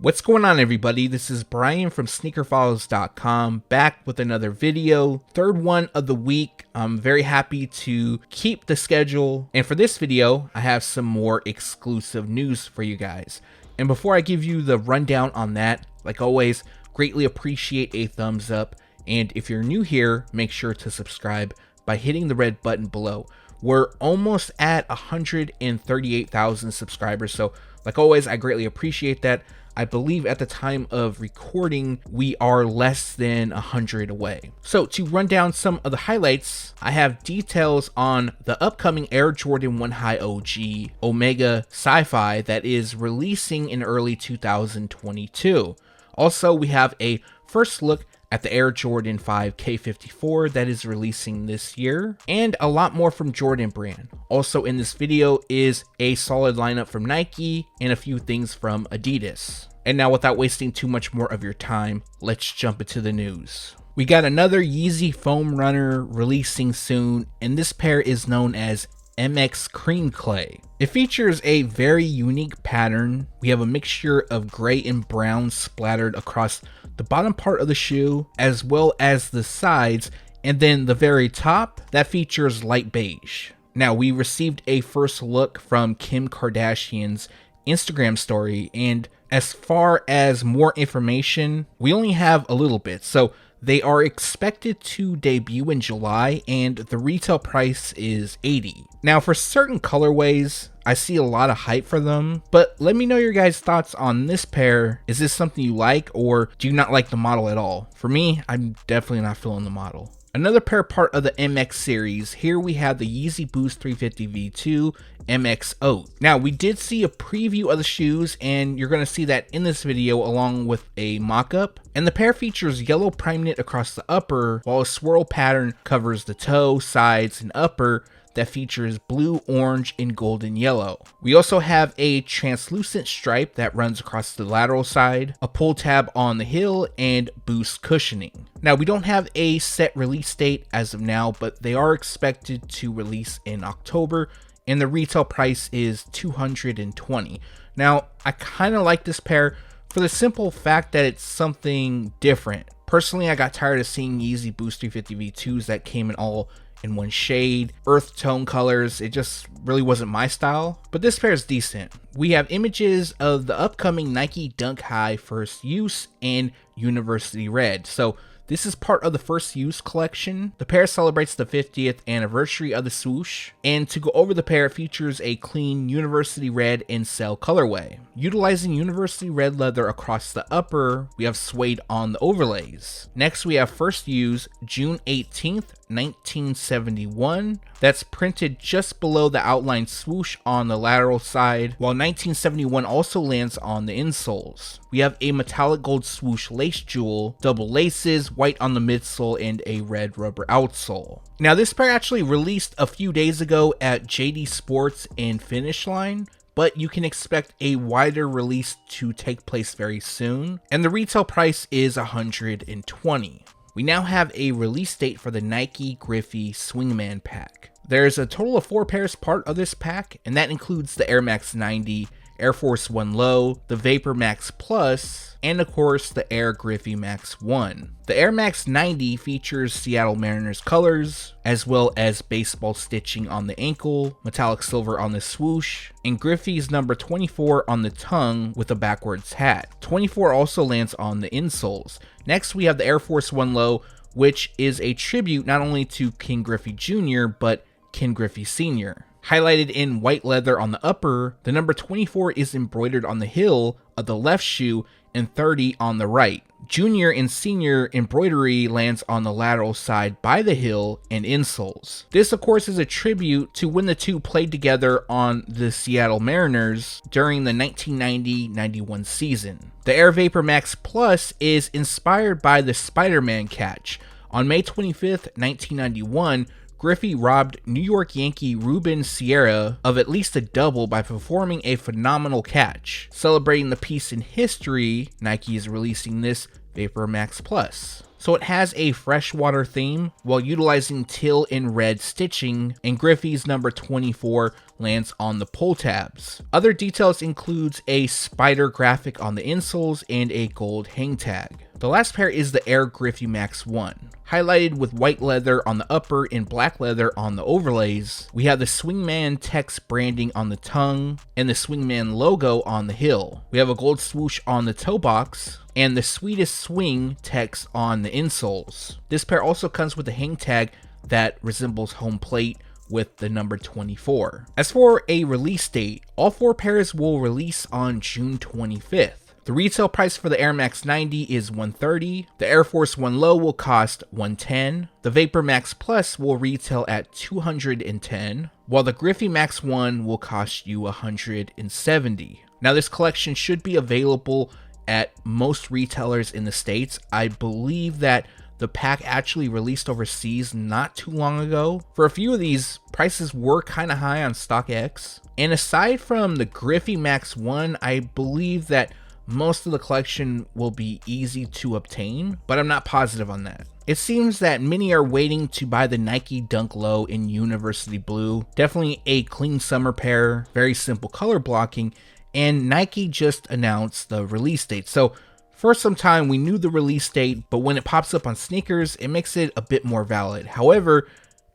What's going on, everybody? This is Brian from SneakerFiles.com, back with another video, third one of the week. I'm very happy to keep the schedule, and for this video I have some more exclusive news for you guys. And before I give you the rundown on that, like always, greatly appreciate a thumbs up, and if you're new here, make sure to subscribe by hitting the red button below. We're almost at 138,000 subscribers, so like always, I greatly appreciate that. I believe at the time of recording, we are less than 100 away. So to run down some of the highlights, I have details on the upcoming Air Jordan 1 High OG Omega Psi Phi that is releasing in early 2022. Also, we have a first look at the Air Jordan 5 K54 that is releasing this year, and a lot more from Jordan Brand. Also in this video is a solid lineup from Nike and a few things from Adidas. And now, without wasting too much more of your time, let's jump into the news. We got another Yeezy foam runner releasing soon, and this pair is known as MX Cream Clay. It features a very unique pattern. We have a mixture of gray and brown splattered across the bottom part of the shoe, as well as the sides, and then the very top that features light beige. Now, we received a first look from Kim Kardashian's Instagram story, and as far as more information, we only have a little bit. So they are expected to debut in July, and the retail price is $80. Now, for certain colorways, I see a lot of hype for them, but let me know your guys' thoughts on this pair. Is this something you like, or do you not like the model at all? For me, I'm definitely not feeling the model. Another pair part of the MX series, here we have the Yeezy Boost 350 V2 MX Oat. Now, we did see a preview of the shoes, and you're going to see that in this video along with a mock-up. And the pair features yellow prime knit across the upper, while a swirl pattern covers the toe, sides, and upper that features blue, orange, and golden yellow. We also have a translucent stripe that runs across the lateral side, a pull tab on the heel, and boost cushioning. Now, we don't have a set release date as of now, but they are expected to release in October, and the retail price is $220. Now, I kind of like this pair for the simple fact that it's something different. Personally, I got tired of seeing Yeezy Boost 350 V2s that came in one shade, earth tone colors. It just really wasn't my style, but this pair is decent. We have images of the upcoming Nike Dunk High First Use and University Red. So this is part of the First Use collection. The pair celebrates the 50th anniversary of the swoosh, and to go over the pair, it features a clean University Red and Cell colorway. Utilizing University Red leather across the upper, we have suede on the overlays. Next, we have First Use June 18th, 1971. That's printed just below the outline swoosh on the lateral side, while 1971 also lands on the insoles. We have a metallic gold swoosh lace jewel, double laces, white on the midsole, and a red rubber outsole. Now, this pair actually released a few days ago at JD Sports and Finish Line, but you can expect a wider release to take place very soon, and the retail price is $120. We now have a release date for the Nike Griffey Swingman pack. There's a total of 4 pairs part of this pack, and that includes the Air Max 90, Air Force 1 Low, the VaporMax Plus, and of course the Air Griffey Max 1. The Air Max 90 features Seattle Mariners colors, as well as baseball stitching on the ankle, metallic silver on the swoosh, and Griffey's number 24 on the tongue with a backwards hat. 24 also lands on the insoles. Next, we have the Air Force 1 Low, which is a tribute not only to King Griffey Jr., but Ken Griffey Sr. Highlighted in white leather on the upper, the number 24 is embroidered on the heel of the left shoe and 30 on the right. Junior and senior embroidery lands on the lateral side by the heel and insoles. This, of course, is a tribute to when the two played together on the Seattle Mariners during the 1990-91 season. The Air VaporMax Plus is inspired by the Spider-Man catch. On May 25th, 1991, Griffey robbed New York Yankee Ruben Sierra of at least a double by performing a phenomenal catch. Celebrating the piece in history, Nike is releasing this VaporMax Plus. So it has a freshwater theme while utilizing teal and red stitching, and Griffey's number 24 lands on the pull tabs. Other details includes a spider graphic on the insoles and a gold hang tag. The last pair is the Air Griffey Max 1. Highlighted with white leather on the upper and black leather on the overlays, we have the Swingman text branding on the tongue and the Swingman logo on the heel. We have a gold swoosh on the toe box and the sweetest swing text on the insoles. This pair also comes with a hang tag that resembles home plate with the number 24. As for a release date, all 4 pairs will release on June 25th. The retail price for the Air Max 90 is $130. The Air Force 1 Low will cost $110. The VaporMax Plus will retail at $210, while the Griffey Max 1 will cost you $170. Now this collection should be available at most retailers in the States. I believe that the pack actually released overseas not too long ago. For a few of these, prices were kind of high on StockX. And aside from the Griffey Max 1, I believe that most of the collection will be easy to obtain, but I'm not positive on that. It seems that many are waiting to buy the Nike Dunk Low in University Blue. Definitely a clean summer pair, very simple color blocking, and Nike just announced the release date. So for some time we knew the release date, but when it pops up on sneakers, it makes it a bit more valid. However,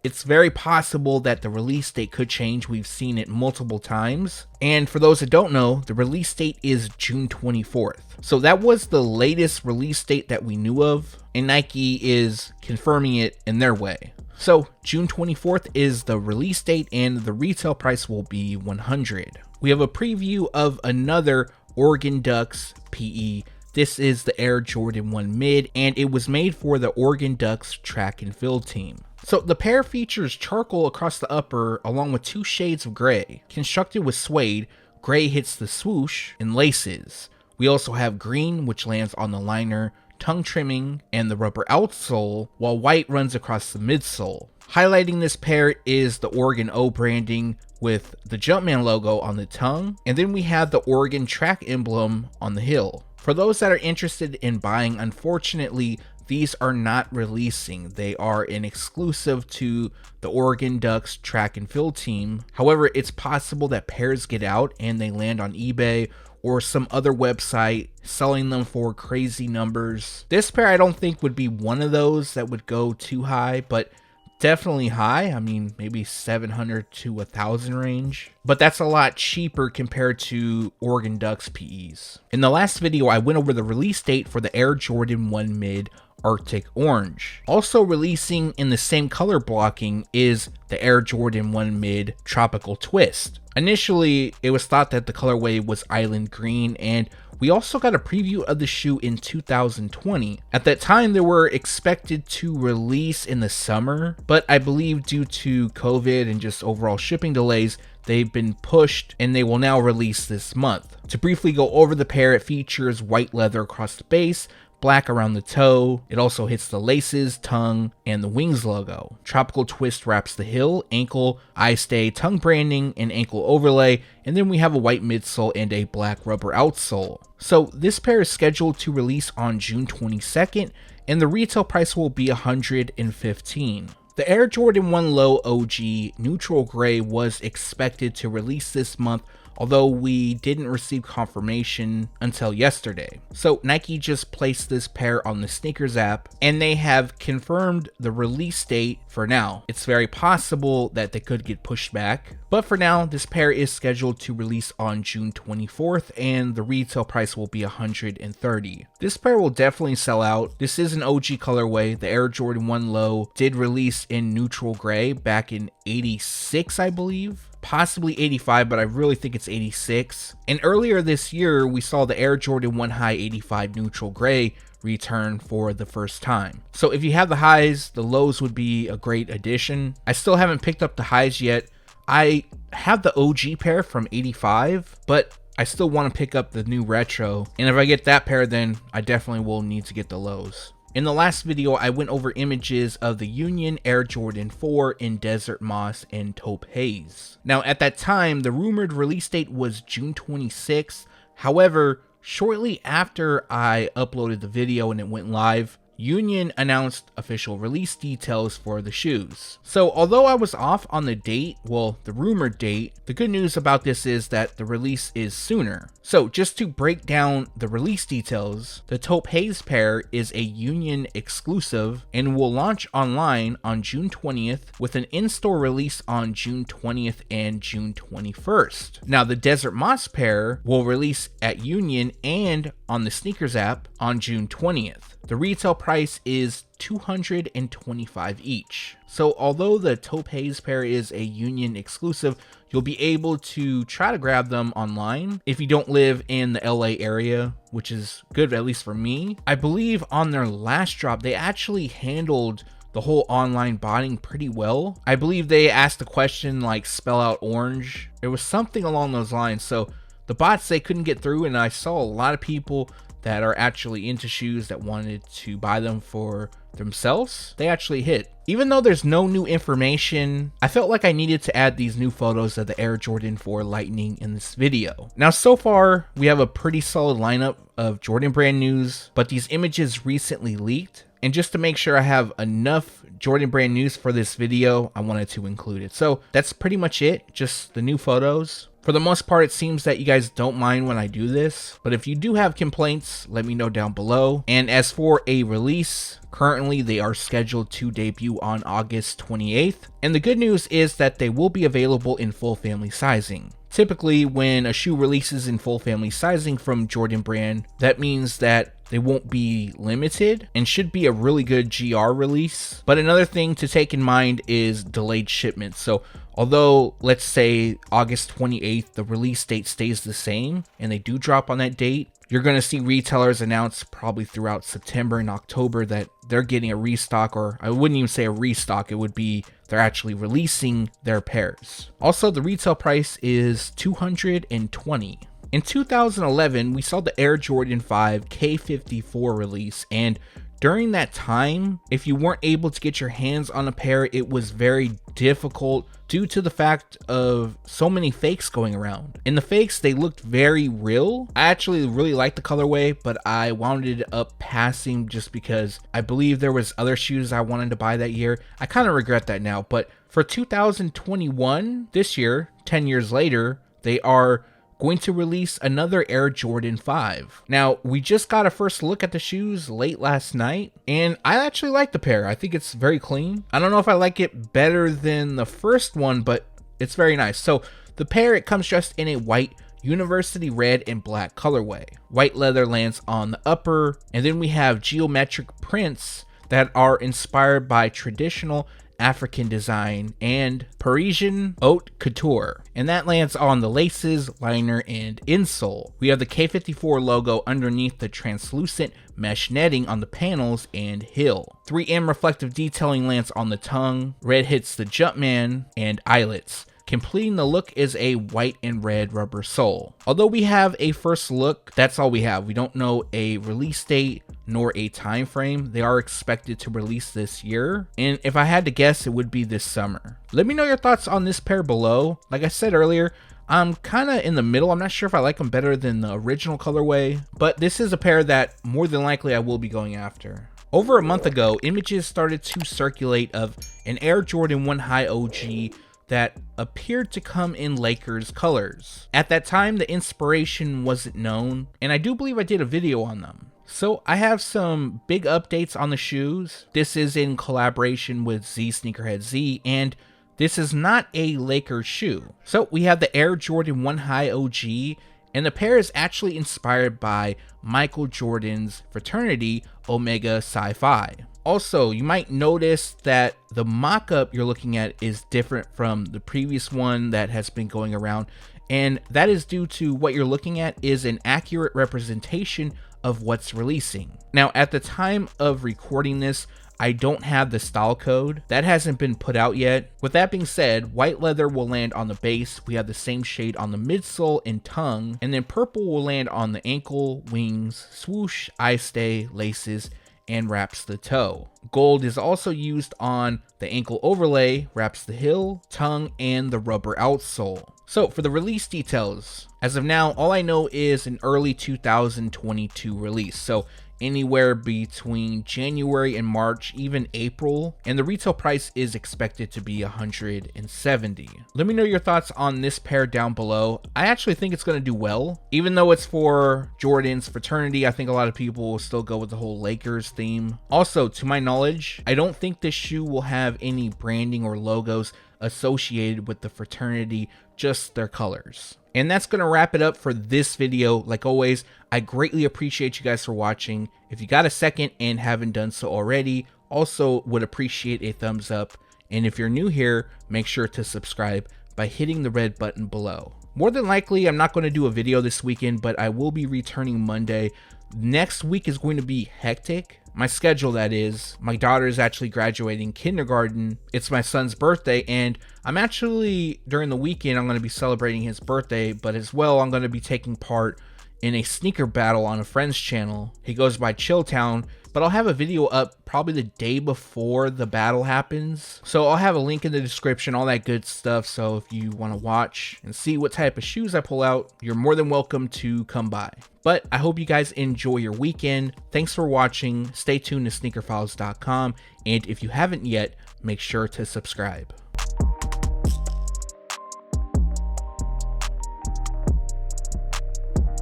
it's very possible that the release date could change. We've seen it multiple times. And for those that don't know, the release date is June 24th. So that was the latest release date that we knew of, and Nike is confirming it in their way. So June 24th is the release date and the retail price will be $100. We have a preview of another Oregon Ducks PE. This is the Air Jordan 1 Mid, and it was made for the Oregon Ducks track and field team. So the pair features charcoal across the upper along with 2 shades of gray. Constructed with suede, gray hits the swoosh and laces. We also have green, which lands on the liner, tongue trimming, and the rubber outsole, while white runs across the midsole. Highlighting this pair is the Oregon O branding with the Jumpman logo on the tongue, and then we have the Oregon track emblem on the heel. For those that are interested in buying, unfortunately, these are not releasing. They are an exclusive to the Oregon Ducks track and field team. However, it's possible that pairs get out and they land on eBay or some other website selling them for crazy numbers. This pair I don't think would be one of those that would go too high, but definitely high. I mean, maybe 700 to 1,000 range, but that's a lot cheaper compared to Oregon Ducks PEs. In the last video, I went over the release date for the Air Jordan 1 Mid Arctic Orange. Also releasing in the same color blocking is the Air Jordan 1 Mid Tropical Twist. Initially, it was thought that the colorway was Island Green, and we also got a preview of the shoe in 2020. At that time, they were expected to release in the summer, but I believe due to COVID and just overall shipping delays, they've been pushed and they will now release this month. To briefly go over the pair, it features white leather across the base, black around the toe. It also hits the laces, tongue, and the wings logo. Tropical Twist wraps the heel, ankle, eye stay, tongue branding, and ankle overlay, and then we have a white midsole and a black rubber outsole. So this pair is scheduled to release on June 22nd, and the retail price will be $115. The Air Jordan 1 Low OG Neutral Gray was expected to release this month, although we didn't receive confirmation until yesterday. So Nike just placed this pair on the sneakers app and they have confirmed the release date for now. It's very possible that they could get pushed back, but for now this pair is scheduled to release on June 24th and the retail price will be $130. This pair will definitely sell out. This is an OG colorway. The Air Jordan 1 Low did release in neutral gray back in '86, I believe. Possibly 85, but I really think it's 86. And earlier this year, we saw the Air Jordan 1 High 85 Neutral Gray return for the first time. So if you have the highs, the lows would be a great addition. I still haven't picked up the highs yet. I have the OG pair from 85, but I still want to pick up the new retro. And if I get that pair, then I definitely will need to get the lows. In the last video, I went over images of the Union Air Jordan 4 in Desert Moss and Taupe Haze. Now, at that time, the rumored release date was June 26th. However, shortly after I uploaded the video and it went live, Union announced official release details for the shoes. So although I was off on the date, well, the rumored date, the good news about this is that the release is sooner. So just to break down the release details, the Taupe Haze pair is a Union exclusive and will launch online on June 20th with an in-store release on June 20th and June 21st. Now the Desert Moss pair will release at Union and on the Sneakers app on June 20th. The retail price is $225 each. So although the Taupe Haze pair is a Union exclusive, you'll be able to try to grab them online if you don't live in the LA area, which is good, at least for me. I believe on their last drop, they actually handled the whole online botting pretty well. I believe they asked the question like spell out orange. It was something along those lines. So the bots, they couldn't get through, and I saw a lot of people that are actually into shoes that wanted to buy them for themselves. They actually hit. Even though there's no new information, I felt like I needed to add these new photos of the Air Jordan 4 Lightning in this video. Now, so far, we have a pretty solid lineup of Jordan brand news, but these images recently leaked. And just to make sure I have enough Jordan brand news for this video, I wanted to include it. So that's pretty much it, just the new photos. For the most part, it seems that you guys don't mind when I do this, but if you do have complaints, let me know down below. And as for a release, currently they are scheduled to debut on August 28th. And the good news is that they will be available in full family sizing. Typically, when a shoe releases in full family sizing from Jordan brand, that means that they won't be limited and should be a really good GR release. But another thing to take in mind is delayed shipments. So although, let's say August 28th, the release date stays the same and they do drop on that date, you're going to see retailers announce probably throughout September and October that they're getting a restock, or I wouldn't even say a restock, it would be they're actually releasing their pairs. Also, the retail price is $220. In 2011, we saw the Air Jordan 5 K54 release, and during that time, if you weren't able to get your hands on a pair, it was very difficult due to the fact of so many fakes going around. And the fakes, they looked very real. I actually really liked the colorway, but I wound up passing just because I believe there was other shoes I wanted to buy that year. I kind of regret that now, but for 2021, this year, 10 years later, they are going to release another Air Jordan 5. Now, we just got a first look at the shoes late last night, and I actually like the pair. I think it's very clean. I don't know if I like it better than the first one, but it's very nice. So the pair, it comes dressed in a white university red and black colorway. White leather lands on the upper, and then we have geometric prints that are inspired by traditional African design and Parisian haute couture, and that lands on the laces, liner, and insole. We have the K54 logo underneath the translucent mesh netting on the panels and heel. 3M reflective detailing lands on the tongue. Red hits the Jumpman and eyelets. Completing the look is a white and red rubber sole. Although we have a first look, that's all we have. We don't know a release date nor a time frame. They are expected to release this year, and if I had to guess, it would be this summer. Let me know your thoughts on this pair below. Like I said earlier, I'm kind of in the middle. I'm not sure if I like them better than the original colorway, but this is a pair that more than likely I will be going after. Over a month ago, images started to circulate of an Air Jordan 1 High OG that appeared to come in Lakers colors. At that time, the inspiration wasn't known, and I do believe I did a video on them. So I have some big updates on the shoes. This is in collaboration with zsneakerheadz, and this is not a Lakers shoe. So we have the Air Jordan 1 High OG, and the pair is actually inspired by Michael Jordan's fraternity, Omega Psi Phi. Also, you might notice that the mock-up you're looking at is different from the previous one that has been going around, and that is due to what you're looking at is an accurate representation of what's releasing. Now, at the time of recording this, I don't have the style code. That hasn't been put out yet. With that being said, white leather will land on the base. We have the same shade on the midsole and tongue, and then purple will land on the ankle, wings, swoosh, eye stay, laces, and wraps the toe. Gold is also used on the ankle overlay, wraps the heel, tongue, and the rubber outsole. So for the release details, as of now, all I know is an early 2022 release. So anywhere between January and March, even April, and the retail price is expected to be $170. Let me know your thoughts on this pair down below. I actually think it's going to do well. Even though it's for Jordan's fraternity, I think a lot of people will still go with the whole Lakers theme. Also, to my knowledge, I don't think this shoe will have any branding or logos associated with the fraternity, just their colors. And that's going to wrap it up for this video. Like always, I greatly appreciate you guys for watching. If you got a second and haven't done so already, also would appreciate a thumbs up. And if you're new here, make sure to subscribe by hitting the red button below. More than likely, I'm not going to do a video this weekend, but I will be returning Monday. Next week is going to be hectic. My schedule, that is. My daughter is actually graduating kindergarten. It's my son's birthday, and I'm actually, during the weekend, I'm going to be celebrating his birthday, but as well, I'm going to be taking part in a sneaker battle on a friend's channel. He goes by Chilltown, but I'll have a video up probably the day before the battle happens. So I'll have a link in the description, all that good stuff. So if you want to watch and see what type of shoes I pull out, you're more than welcome to come by. But I hope you guys enjoy your weekend. Thanks for watching. Stay tuned to SneakerFiles.com. And if you haven't yet, make sure to subscribe.